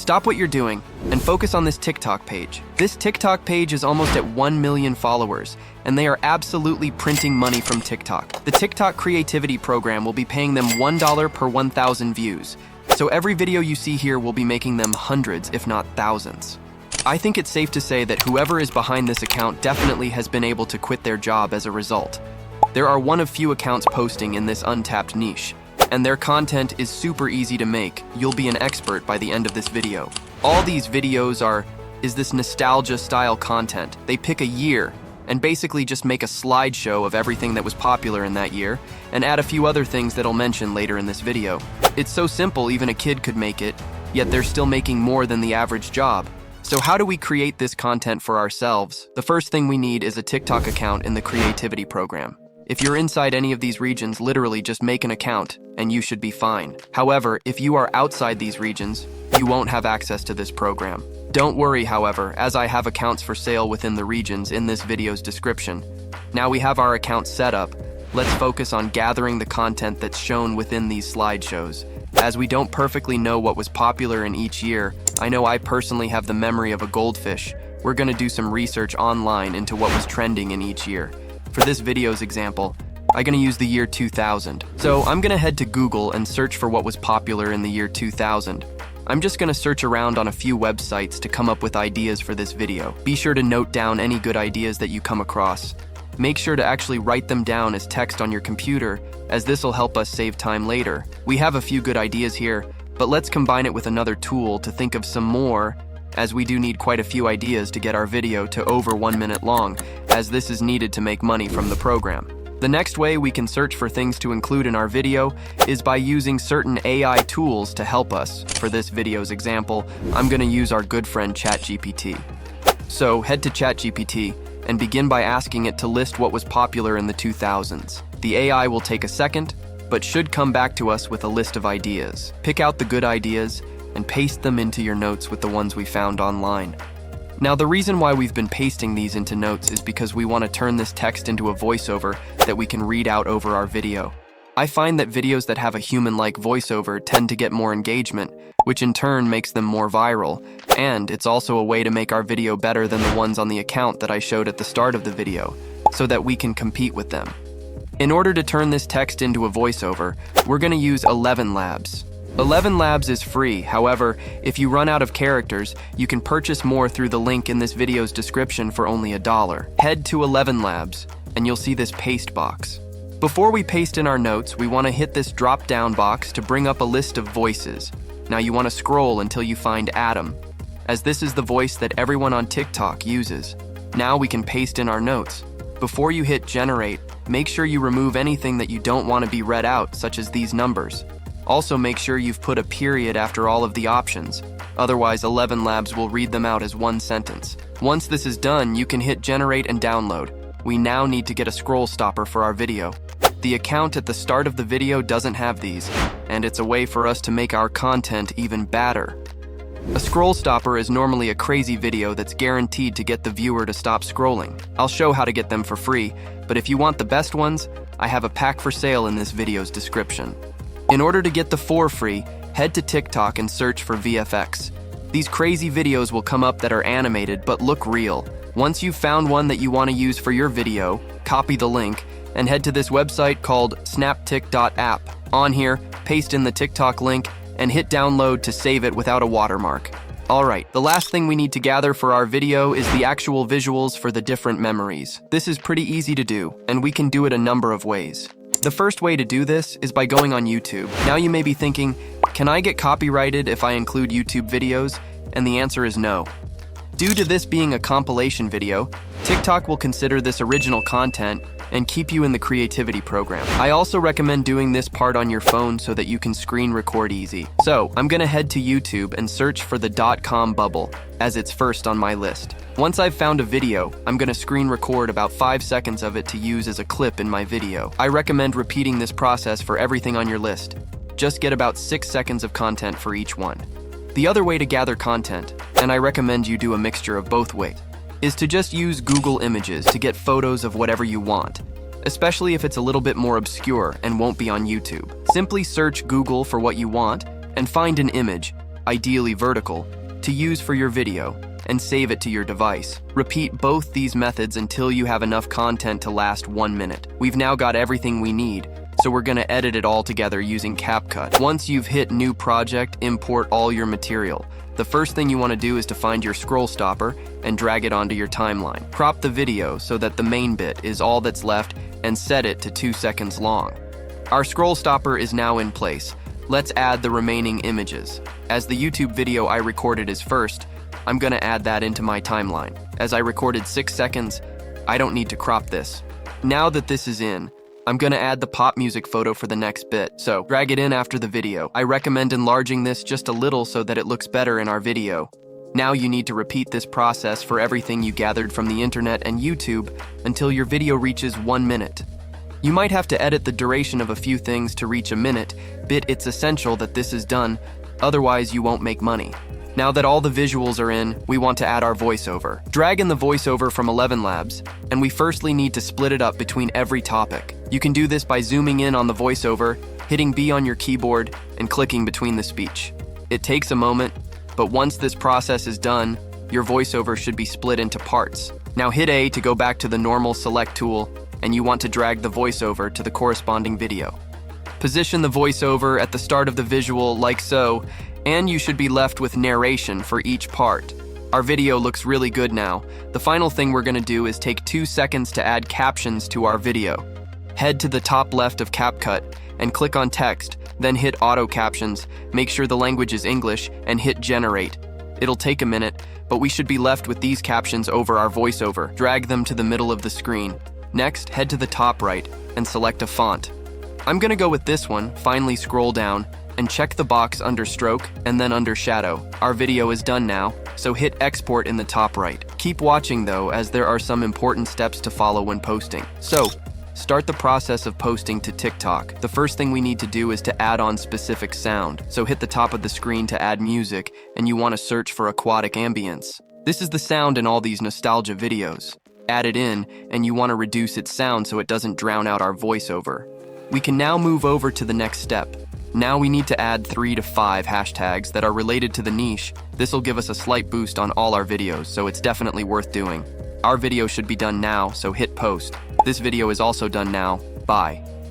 Stop what you're doing and focus on this TikTok page. This TikTok page is almost at 1 million followers, and they are absolutely printing money from TikTok. The TikTok creativity program will be paying them $1 per 1,000 views. So every video you see here will be making them hundreds, if not thousands. I think it's safe to say that whoever is behind this account definitely has been able to quit their job as a result. There are one of few accounts posting in this untapped niche, and their content is super easy to make. You'll be an expert by the end of this video. All these videos is this nostalgia style content. They pick a year and basically just make a slideshow of everything that was popular in that year and add a few other things that I'll mention later in this video. It's so simple even a kid could make it, yet they're still making more than the average job. So how do we create this content for ourselves? The first thing we need is a TikTok account in the creativity program. If you're inside any of these regions, literally just make an account and you should be fine. However, if you are outside these regions, you won't have access to this program. Don't worry, however, as I have accounts for sale within the regions in this video's description. Now we have our account set up. Let's focus on gathering the content that's shown within these slideshows. As we don't perfectly know what was popular in each year, I know I personally have the memory of a goldfish. We're gonna do some research online into what was trending in each year. For this video's example, I'm gonna use the year 2000. So I'm gonna head to Google and search for what was popular in the year 2000. I'm just gonna search around on a few websites to come up with ideas for this video. Be sure to note down any good ideas that you come across. Make sure to actually write them down as text on your computer, as this will help us save time later. We have a few good ideas here, but let's combine it with another tool to think of some more, as we do need quite a few ideas to get our video to over 1 minute long, as this is needed to make money from the program. The next way we can search for things to include in our video is by using certain AI tools to help us. For this video's example, I'm gonna use our good friend ChatGPT. So head to ChatGPT and begin by asking it to list what was popular in the 2000s. The AI will take a second, but should come back to us with a list of ideas. Pick out the good ideas and paste them into your notes with the ones we found online. Now, the reason why we've been pasting these into notes is because we want to turn this text into a voiceover that we can read out over our video. I find that videos that have a human-like voiceover tend to get more engagement, which in turn makes them more viral, and it's also a way to make our video better than the ones on the account that I showed at the start of the video, so that we can compete with them. In order to turn this text into a voiceover, we're going to use 11 Labs. 11 Labs is free. However, if you run out of characters, you can purchase more through the link in this video's description for only $1. Head to 11 Labs, and you'll see this paste box. Before we paste in our notes, we want to hit this drop-down box to bring up a list of voices. Now you want to scroll until you find Adam, as this is the voice that everyone on TikTok uses. Now we can paste in our notes. Before you hit generate, make sure you remove anything that you don't want to be read out, such as these numbers. Also make sure you've put a period after all of the options. Otherwise, 11 Labs will read them out as one sentence. Once this is done, you can hit generate and download. We now need to get a scroll stopper for our video. The account at the start of the video doesn't have these, and it's a way for us to make our content even better. A scroll stopper is normally a crazy video that's guaranteed to get the viewer to stop scrolling. I'll show how to get them for free, but if you want the best ones, I have a pack for sale in this video's description. In order to get the 4 free, head to TikTok and search for VFX. These crazy videos will come up that are animated but look real. Once you've found one that you want to use for your video, copy the link and head to this website called snaptik.app. On here, paste in the TikTok link and hit download to save it without a watermark. Alright, the last thing we need to gather for our video is the actual visuals for the different memories. This is pretty easy to do, and we can do it a number of ways. The first way to do this is by going on YouTube. Now you may be thinking, can I get copyrighted if I include YouTube videos? And the answer is no. Due to this being a compilation video, TikTok will consider this original content and keep you in the creativity program. I also recommend doing this part on your phone so that you can screen record easy. So I'm gonna head to YouTube and search for the .com bubble, as it's first on my list. Once I've found a video, I'm gonna screen record about 5 seconds of it to use as a clip in my video. I recommend repeating this process for everything on your list. Just get about 6 seconds of content for each one. The other way to gather content, and I recommend you do a mixture of both ways, is to just use Google Images to get photos of whatever you want, especially if it's a little bit more obscure and won't be on YouTube. Simply search Google for what you want and find an image, ideally vertical, to use for your video and save it to your device. Repeat both these methods until you have enough content to last 1 minute. We've now got everything we need, so we're gonna edit it all together using CapCut. Once you've hit new project, import all your material. The first thing you wanna do is to find your scroll stopper and drag it onto your timeline. Crop the video so that the main bit is all that's left and set it to 2 seconds long. Our scroll stopper is now in place. Let's add the remaining images. As the YouTube video I recorded is first, I'm gonna add that into my timeline. As I recorded 6 seconds, I don't need to crop this. Now that this is in, I'm gonna add the pop music photo for the next bit, so drag it in after the video. I recommend enlarging this just a little so that it looks better in our video. Now you need to repeat this process for everything you gathered from the internet and YouTube until your video reaches 1 minute. You might have to edit the duration of a few things to reach a minute, but it's essential that this is done, otherwise you won't make money. Now that all the visuals are in, we want to add our voiceover. Drag in the voiceover from 11 Labs, and we firstly need to split it up between every topic. You can do this by zooming in on the voiceover, hitting B on your keyboard, and clicking between the speech. It takes a moment, but once this process is done, your voiceover should be split into parts. Now hit A to go back to the normal select tool, and you want to drag the voiceover to the corresponding video. Position the voiceover at the start of the visual like so, and you should be left with narration for each part. Our video looks really good now. The final thing we're gonna do is take 2 seconds to add captions to our video. Head to the top left of CapCut and click on text, then hit auto captions, make sure the language is English, and hit generate. It'll take a minute, but we should be left with these captions over our voiceover. Drag them to the middle of the screen. Next, head to the top right and select a font. I'm gonna go with this one. Finally scroll down and check the box under stroke and then under shadow. Our video is done now, so hit export in the top right. Keep watching though, as there are some important steps to follow when posting. So, start the process of posting to TikTok. The first thing we need to do is to add on specific sound. So hit the top of the screen to add music, and you want to search for aquatic ambience. This is the sound in all these nostalgia videos. Add it in, and you want to reduce its sound so it doesn't drown out our voiceover. We can now move over to the next step. Now we need to add 3 to 5 hashtags that are related to the niche. This will give us a slight boost on all our videos, so it's definitely worth doing. Our video should be done now, so hit post. This video is also done now. Bye.